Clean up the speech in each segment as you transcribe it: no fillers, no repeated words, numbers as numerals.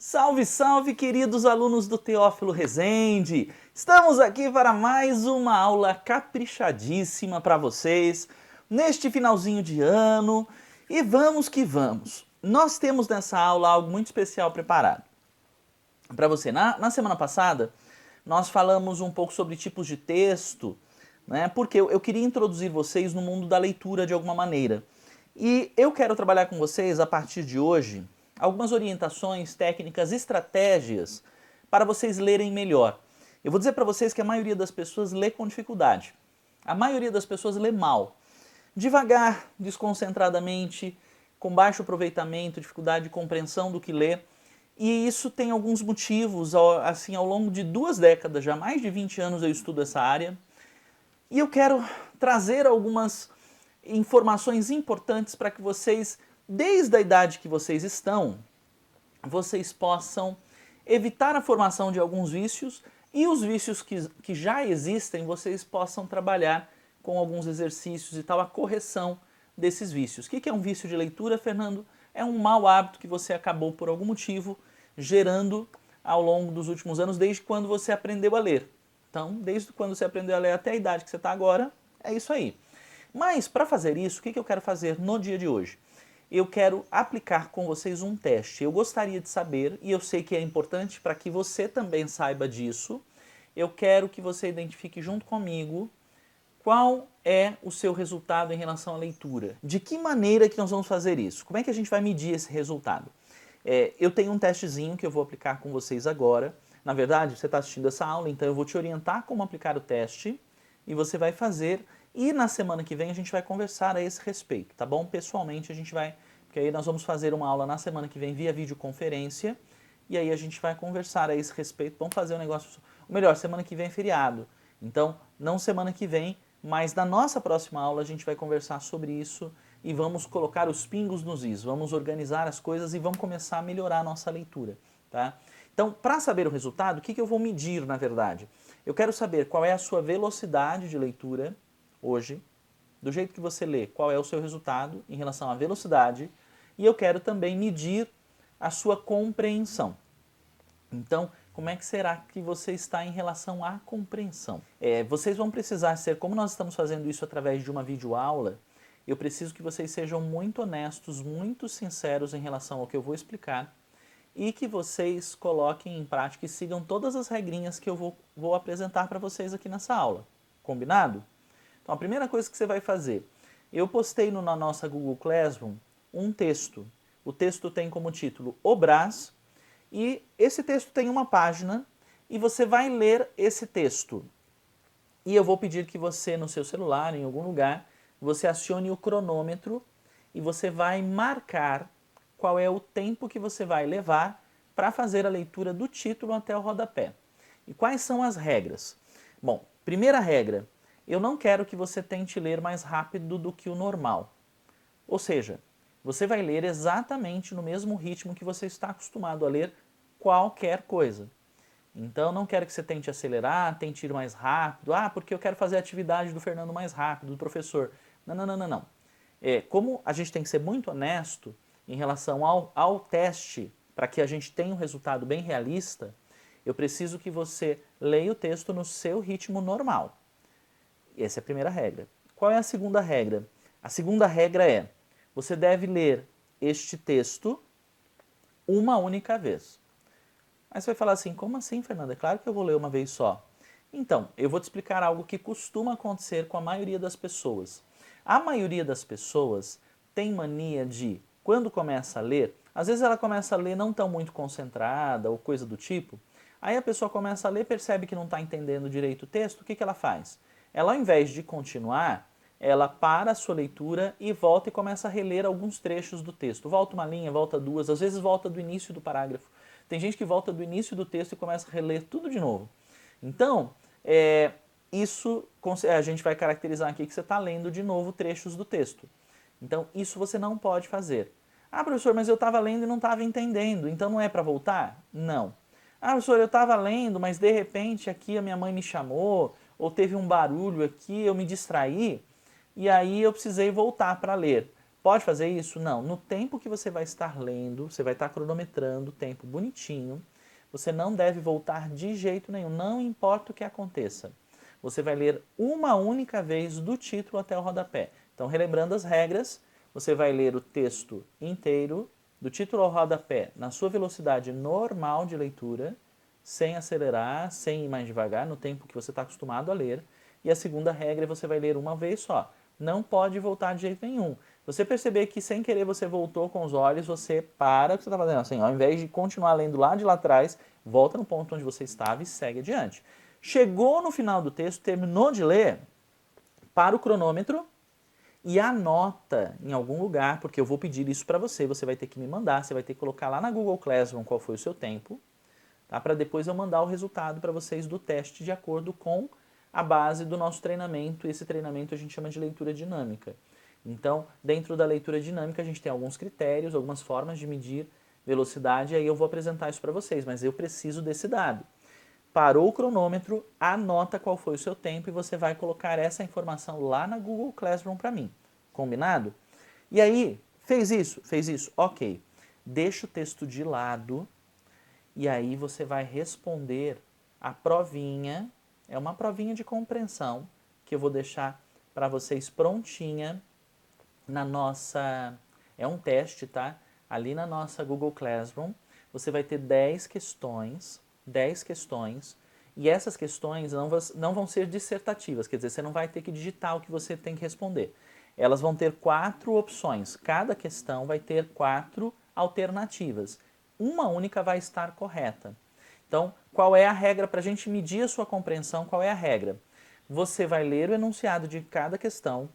Salve, salve, queridos alunos do Teófilo Rezende! Estamos aqui para mais uma aula caprichadíssima para vocês, neste finalzinho de ano, e vamos que vamos! Nós temos nessa aula algo muito especial preparado para você. Na semana passada, nós falamos um pouco sobre tipos de texto, né? Porque eu queria introduzir vocês no mundo da leitura de alguma maneira. E eu quero trabalhar com vocês, a partir de hoje, algumas orientações, técnicas, estratégias para vocês lerem melhor. Eu vou dizer para vocês que a maioria das pessoas lê com dificuldade. A maioria das pessoas lê mal. Devagar, desconcentradamente, com baixo aproveitamento, dificuldade de compreensão do que lê. E isso tem alguns motivos, assim, ao longo de 2 décadas, já mais de 20 anos eu estudo essa área. E eu quero trazer algumas informações importantes para que vocês, desde a idade que vocês estão, vocês possam evitar a formação de alguns vícios e os vícios que já existem, vocês possam trabalhar com alguns exercícios e tal, a correção desses vícios. O que é um vício de leitura, Fernando? É um mau hábito que você acabou, por algum motivo, gerando ao longo dos últimos anos, desde quando você aprendeu a ler. Então, desde quando você aprendeu a ler até a idade que você está agora, é isso aí. Mas, para fazer isso, o que eu quero fazer no dia de hoje? Eu quero aplicar com vocês um teste. Eu gostaria de saber, e eu sei que é importante para que você também saiba disso, eu quero que você identifique junto comigo qual é o seu resultado em relação à leitura. De que maneira que nós vamos fazer isso? Como é que a gente vai medir esse resultado? Eu tenho um testezinho que eu vou aplicar com vocês agora. Na verdade, você está assistindo essa aula, então eu vou te orientar como aplicar o teste e você vai fazer. E na semana que vem a gente vai conversar a esse respeito, tá bom? Pessoalmente a gente vai, porque aí nós vamos fazer uma aula na semana que vem via videoconferência e aí a gente vai conversar a esse respeito. Vamos fazer um negócio, ou melhor, semana que vem é feriado. Então, não semana que vem, mas na nossa próxima aula a gente vai conversar sobre isso e vamos colocar os pingos nos is, vamos organizar as coisas e vamos começar a melhorar a nossa leitura, tá? Então, para saber o resultado, o que eu vou medir, na verdade? Eu quero saber qual é a sua velocidade de leitura hoje, do jeito que você lê, qual é o seu resultado em relação à velocidade, e eu quero também medir a sua compreensão. Então, como é que será que você está em relação à compreensão? Vocês vão precisar ser, como nós estamos fazendo isso através de uma videoaula, eu preciso que vocês sejam muito honestos, muito sinceros em relação ao que eu vou explicar e que vocês coloquem em prática e sigam todas as regrinhas que eu vou apresentar para vocês aqui nessa aula. Combinado? Então, a primeira coisa que você vai fazer, eu postei na nossa Google Classroom um texto. O texto tem como título O Brás, e esse texto tem uma página e você vai ler esse texto. E eu vou pedir que você, no seu celular, em algum lugar, você acione o cronômetro e você vai marcar qual é o tempo que você vai levar para fazer a leitura do título até o rodapé. E quais são as regras? Bom, primeira regra, eu não quero que você tente ler mais rápido do que o normal. Ou seja, você vai ler exatamente no mesmo ritmo que você está acostumado a ler qualquer coisa. Então, não quero que você tente acelerar, tente ir mais rápido. Ah, porque eu quero fazer a atividade do Fernando mais rápido, do professor. Não, não, não, não, não. Como a gente tem que ser muito honesto em relação ao teste, para que a gente tenha um resultado bem realista, eu preciso que você leia o texto no seu ritmo normal. Essa é a primeira regra. Qual é a segunda regra? A segunda regra é, você deve ler este texto uma única vez. Aí você vai falar assim, como assim, Fernanda? É claro que eu vou ler uma vez só. Então, eu vou te explicar algo que costuma acontecer com a maioria das pessoas. A maioria das pessoas tem mania de, quando começa a ler, às vezes ela começa a ler não tão muito concentrada ou coisa do tipo, aí a pessoa começa a ler, percebe que não está entendendo direito o texto, o que ela faz? Ela, ao invés de continuar, ela para a sua leitura e volta e começa a reler alguns trechos do texto. Volta uma linha, volta duas, às vezes volta do início do parágrafo. Tem gente que volta do início do texto e começa a reler tudo de novo. Então, isso a gente vai caracterizar aqui que você está lendo de novo trechos do texto. Então, isso você não pode fazer. Ah, professor, mas eu estava lendo e não estava entendendo, então não é para voltar? Não. Ah, professor, eu estava lendo, mas de repente aqui a minha mãe me chamou, ou teve um barulho aqui, eu me distraí, e aí eu precisei voltar para ler. Pode fazer isso? Não. No tempo que você vai estar lendo, você vai estar cronometrando o tempo bonitinho, você não deve voltar de jeito nenhum, não importa o que aconteça. Você vai ler uma única vez do título até o rodapé. Então, relembrando as regras, você vai ler o texto inteiro, do título ao rodapé, na sua velocidade normal de leitura, sem acelerar, sem ir mais devagar, no tempo que você está acostumado a ler. E a segunda regra é você vai ler uma vez só. Não pode voltar de jeito nenhum. Você perceber que sem querer você voltou com os olhos, você para o que você está fazendo. Assim, ao invés de continuar lendo lá de lá atrás, volta no ponto onde você estava e segue adiante. Chegou no final do texto, terminou de ler, para o cronômetro e anota em algum lugar, porque eu vou pedir isso para você, você vai ter que me mandar, você vai ter que colocar lá na Google Classroom qual foi o seu tempo, tá? Para depois eu mandar o resultado para vocês do teste de acordo com a base do nosso treinamento. Esse treinamento a gente chama de leitura dinâmica. Então, dentro da leitura dinâmica, a gente tem alguns critérios, algumas formas de medir velocidade, e aí eu vou apresentar isso para vocês, mas eu preciso desse dado. Parou o cronômetro, anota qual foi o seu tempo e você vai colocar essa informação lá na Google Classroom para mim. Combinado? E aí, fez isso? Fez isso? Ok. Deixa o texto de lado e aí você vai responder a provinha. É uma provinha de compreensão que eu vou deixar para vocês prontinha na nossa... É um teste, tá? Ali na nossa Google Classroom, você vai ter 10 questões, e essas questões não vão ser dissertativas, quer dizer, você não vai ter que digitar o que você tem que responder. Elas vão ter 4 opções, cada questão vai ter 4 alternativas. Uma única vai estar correta. Então, qual é a regra para a gente medir a sua compreensão? Qual é a regra? Você vai ler o enunciado de cada questão,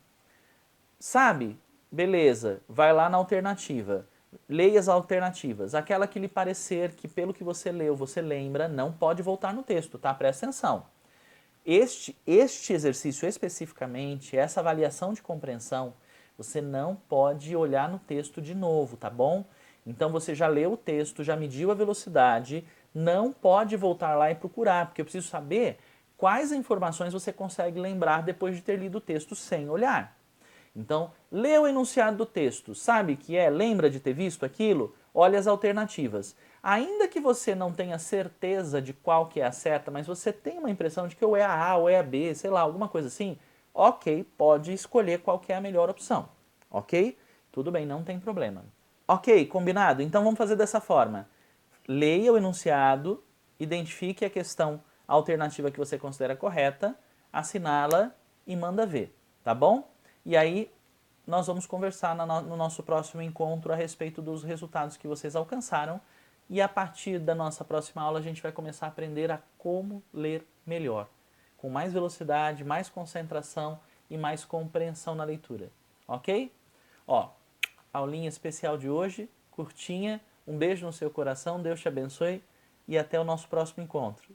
sabe? Beleza, vai lá na alternativa. Leia as alternativas. Aquela que lhe parecer que pelo que você leu, você lembra, não pode voltar no texto, tá? Presta atenção. Este exercício especificamente, essa avaliação de compreensão, você não pode olhar no texto de novo, tá bom? Então você já leu o texto, já mediu a velocidade, não pode voltar lá e procurar, porque eu preciso saber quais informações você consegue lembrar depois de ter lido o texto sem olhar. Então, lê o enunciado do texto, sabe que é? Lembra de ter visto aquilo? Olha as alternativas. Ainda que você não tenha certeza de qual que é a certa, mas você tem uma impressão de que ou é a A ou é a B, sei lá, alguma coisa assim, ok, pode escolher qual que é a melhor opção, ok? Tudo bem, não tem problema. Ok, combinado? Então vamos fazer dessa forma. Leia o enunciado, identifique a questão alternativa que você considera correta, assinala e manda ver, tá bom? E aí nós vamos conversar no nosso próximo encontro a respeito dos resultados que vocês alcançaram, e a partir da nossa próxima aula a gente vai começar a aprender a como ler melhor, com mais velocidade, mais concentração e mais compreensão na leitura, ok? Ó, aulinha especial de hoje, curtinha, um beijo no seu coração, Deus te abençoe e até o nosso próximo encontro.